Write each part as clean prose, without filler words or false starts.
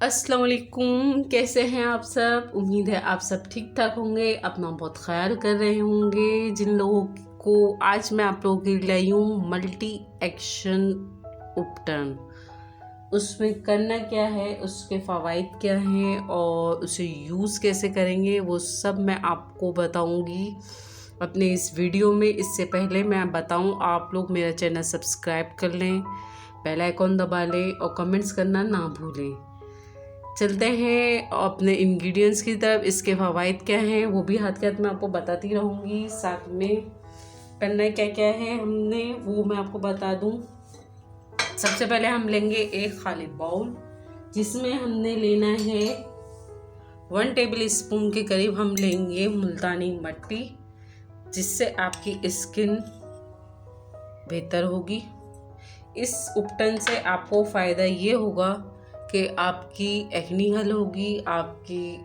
अस्सलाम वालेकुम। कैसे हैं आप सब? उम्मीद है आप सब ठीक ठाक होंगे, अपना बहुत ख्याल कर रहे होंगे। जिन लोगों को आज मैं आप लोगों के लिए लाई हूँ मल्टी एक्शन उपकरण, उसमें करना क्या है, उसके फ़वाइद क्या हैं और उसे यूज़ कैसे करेंगे, वो सब मैं आपको बताऊंगी अपने इस वीडियो में। इससे पहले मैं बताऊं, आप लोग मेरा चैनल सब्सक्राइब कर लें, बेल आइकॉन दबा लें और कमेंट्स करना ना भूलें। चलते हैं अपने इंग्रेडिएंट्स की तरफ। इसके फ़वाइद क्या हैं वो भी हाथ के हाथ में आपको बताती रहूँगी। साथ में करना क्या क्या है हमने वो मैं आपको बता दूँ। सबसे पहले हम लेंगे एक खाली बाउल, जिसमें हमने लेना है 1 टेबल स्पून के करीब हम लेंगे मुल्तानी मिट्टी, जिससे आपकी स्किन बेहतर होगी। इस उपकरण से आपको फ़ायदा ये होगा कि आपकी एक्नी हल होगी, आपकी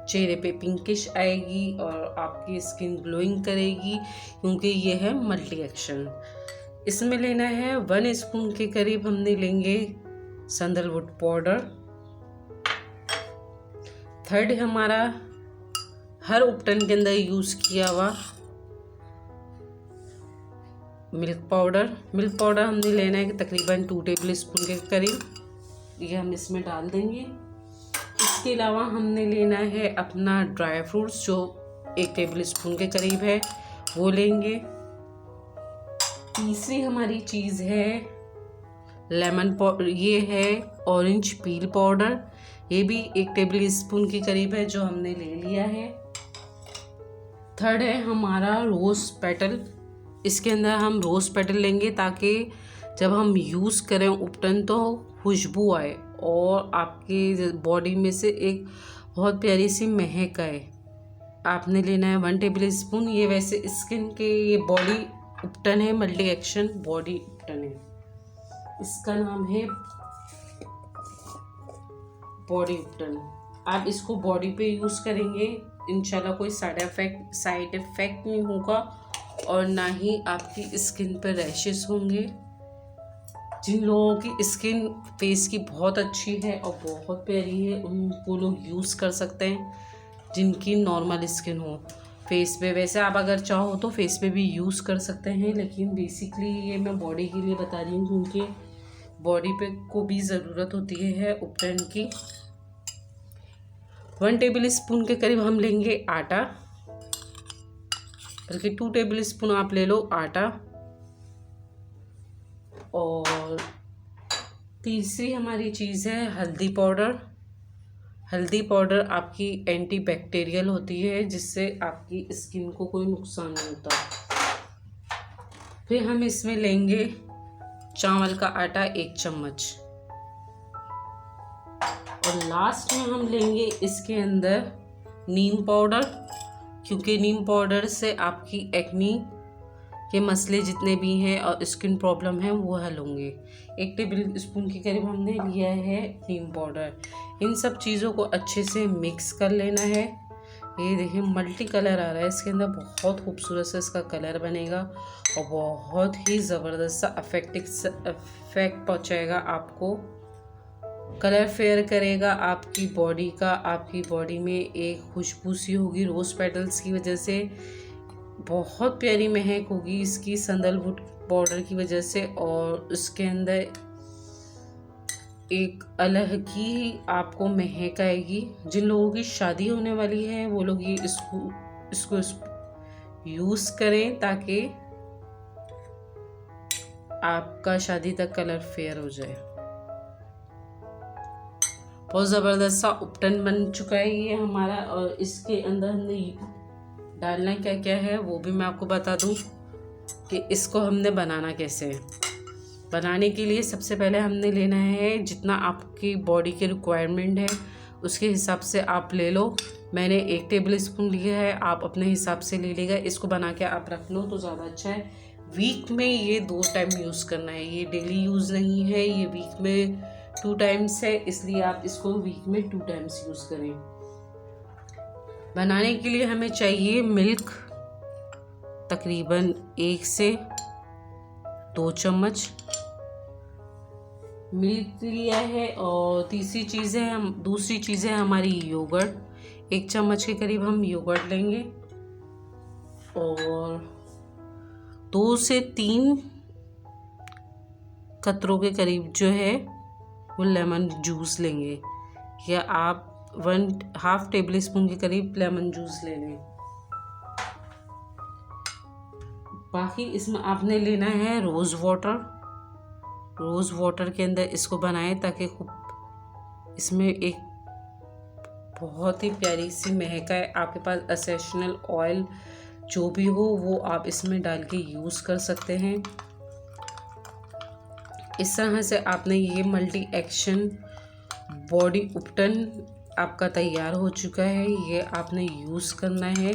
चेहरे पे पिंकिश आएगी और आपकी स्किन ग्लोइंग करेगी, क्योंकि ये है मल्टी एक्शन। इसमें लेना है 1 स्पून के करीब हमने लेंगे सैंडलवुड पाउडर। थर्ड हमारा हर उपकरण के अंदर यूज़ किया हुआ मिल्क पाउडर हमने लेना है तकरीबन 2 टेबल स्पून के करीब, ये हम इसमें डाल देंगे। इसके अलावा हमने लेना है अपना ड्राई फ्रूट्स, जो 1 टेबल स्पून के करीब है, वो लेंगे। तीसरी हमारी चीज़ है लेमन पाउडर, ये है ऑरेंज पील पाउडर, ये भी 1 टेबल स्पून के करीब है, जो हमने ले लिया है। थर्ड है हमारा रोज़ पेटल, इसके अंदर हम रोज़ पेटल लेंगे ताकि जब हम यूज़ करें उपकरण तो खुशबू आए और आपकी बॉडी में से एक बहुत प्यारी सी महक आए। आपने लेना है 1 टेबल स्पून। ये वैसे स्किन के ये बॉडी उपकरण है, मल्टी एक्शन बॉडी उपकरण है, इसका नाम है बॉडी उपकरण। आप इसको बॉडी पे यूज़ करेंगे, इंशाल्लाह कोई साइड इफ़ेक्ट नहीं होगा और ना ही आपकी स्किन पर रैशेस होंगे। जिन लोगों की स्किन फेस की बहुत अच्छी है और बहुत प्यारी है, उनको लोग यूज़ कर सकते हैं, जिनकी नॉर्मल स्किन हो फेस पे। वैसे आप अगर चाहो तो फेस पे भी यूज़ कर सकते हैं, लेकिन बेसिकली ये मैं बॉडी के लिए बता रही हूँ, क्योंकि बॉडी पे को भी ज़रूरत होती है उपकरण की। 1 टेबल स्पून के करीब हम लेंगे आटा, बल्कि 2 टेबल स्पून आप ले लो आटा। और तीसरी हमारी चीज़ है हल्दी पाउडर आपकी एंटी बैक्टीरियल होती है, जिससे आपकी स्किन को कोई नुकसान नहीं होता। फिर हम इसमें लेंगे चावल का आटा 1 चम्मच, और लास्ट में हम लेंगे इसके अंदर नीम पाउडर, क्योंकि नीम पाउडर से आपकी एक्नी के मसले जितने भी हैं और स्किन प्रॉब्लम है वो हल होंगे। 1 टेबल स्पून के करीब हमने लिया है नीम पाउडर। इन सब चीज़ों को अच्छे से मिक्स कर लेना है। ये देखिए मल्टी कलर आ रहा है इसके अंदर, बहुत खूबसूरत सा इसका कलर बनेगा और बहुत ही ज़बरदस्त सा इफेक्ट पहुँचाएगा आपको। कलर फेयर करेगा आपकी बॉडी का, आपकी बॉडी में एक खुशबू सी होगी रोज़ पेटल्स की वजह से, बहुत प्यारी महक होगी इसकी सैंडलवुड पाउडर की वजह से, और उसके अंदर एक अलग ही आपको महक आएगी। जिन लोगों की शादी होने वाली है वो लोग ये इसको यूज़ करें ताकि आपका शादी तक कलर फेयर हो जाए। बहुत ज़बरदस्त सा उपकरण बन चुका है ये हमारा, और इसके अंदर हमने डालना क्या क्या है वो भी मैं आपको बता दूं कि इसको हमने बनाना कैसे है। बनाने के लिए सबसे पहले हमने लेना है जितना आपकी बॉडी के रिक्वायरमेंट है उसके हिसाब से आप ले लो। मैंने 1 टेबल स्पून लिया है, आप अपने हिसाब से ले लेगा। इसको बना के आप रख लो तो ज़्यादा अच्छा है। वीक में ये 2 टाइम यूज़ करना है, ये डेली यूज़ नहीं है, ये वीक में 2 टाइम्स है, इसलिए आप इसको वीक में 2 टाइम्स यूज़ करें। बनाने के लिए हमें चाहिए मिल्क तकरीबन 1 से 2 चम्मच, मिल्क लिया है और दूसरी चीज़ है हमारी योगर्ट। 1 चम्मच के करीब हम योगर्ट लेंगे और 2 से 3 कतरों के करीब जो है वो लेमन जूस लेंगे, या आप 1/2 टेबल स्पून के करीब लेमन जूस ले लें। बाकी इसमें आपने लेना है रोज़ वाटर के अंदर इसको बनाएं ताकि खूब इसमें एक बहुत ही प्यारी सी महक आए। आपके पास एसेंशियल ऑयल जो भी हो वो आप इसमें डाल के यूज़ कर सकते हैं। इस तरह से आपने ये मल्टी एक्शन बॉडी उपटन आपका तैयार हो चुका है। ये आपने यूज़ करना है।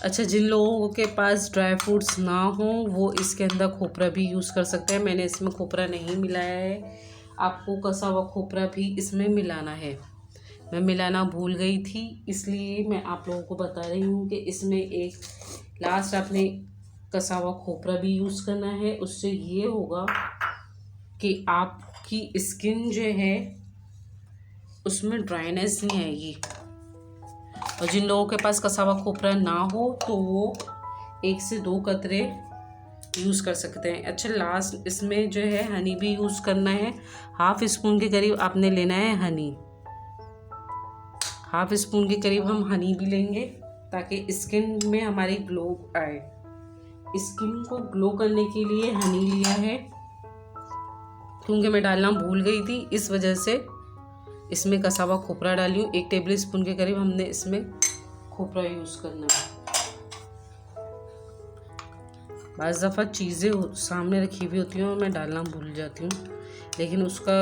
अच्छा, जिन लोगों के पास ड्राई फ्रूट्स ना हो वो इसके अंदर खोपरा भी यूज़ कर सकते हैं। मैंने इसमें खोपरा नहीं मिलाया है, आपको कसा हुआ खोपरा भी इसमें मिलाना है। मैं मिलाना भूल गई थी, इसलिए मैं आप लोगों को बता रही हूँ कि इसमें एक लास्ट आपने कसा हुआ खोपरा भी यूज़ करना है। उससे ये होगा कि आपकी स्किन जो है उसमें ड्राइनेस नहीं आएगी। और जिन लोगों के पास कसा हुआ खोपरा ना हो तो वो 1 से 2 कतरे यूज़ कर सकते हैं। अच्छा, लास्ट इसमें जो है हनी भी यूज़ करना है। 1/2 स्पून के करीब आपने लेना है हनी। 1/2 स्पून के करीब हम हनी भी लेंगे ताकि स्किन में हमारी ग्लो आए। स्किन को ग्लो करने के लिए हनी लिया है, क्योंकि मैं डालना भूल गई थी, इस वजह से इसमें कसा हुआ खोपरा डाली हूँ। 1 टेबल स्पून के करीब हमने इसमें खोपरा यूज़ करना है। बाज़ दफ़ा चीज़ें सामने रखी हुई होती हैं और मैं डालना भूल जाती हूँ, लेकिन उसका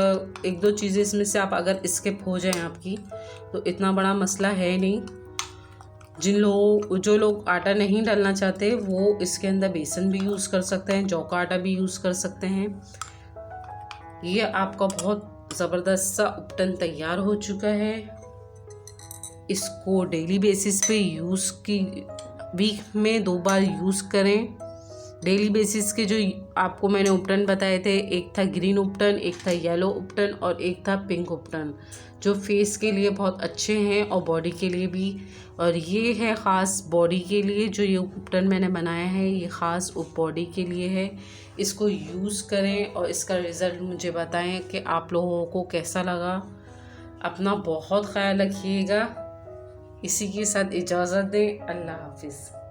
1-2 चीज़ें इसमें से आप अगर स्किप हो जाएं आपकी तो इतना बड़ा मसला है नहीं। जो लोग आटा नहीं डालना चाहते वो इसके अंदर बेसन भी यूज़ कर सकते हैं, जौ का आटा भी यूज़ कर सकते हैं। ये आपका बहुत ज़बरदस्त सा उपटन तैयार हो चुका है। इसको डेली बेसिस पे वीक में 2 बार यूज़ करें। डेली बेसिस के जो आपको मैंने उपटन बताए थे, एक था ग्रीन उपटन, एक था येलो उपटन और एक था पिंक उपटन, जो फेस के लिए बहुत अच्छे हैं और बॉडी के लिए भी। और ये है ख़ास बॉडी के लिए, जो ये उपटन मैंने बनाया है ये ख़ास बॉडी के लिए है। इसको यूज़ करें और इसका रिज़ल्ट मुझे बताएं कि आप लोगों को कैसा लगा। अपना बहुत ख्याल रखिएगा। इसी के साथ इजाज़त दें। अल्लाह हाफिज़।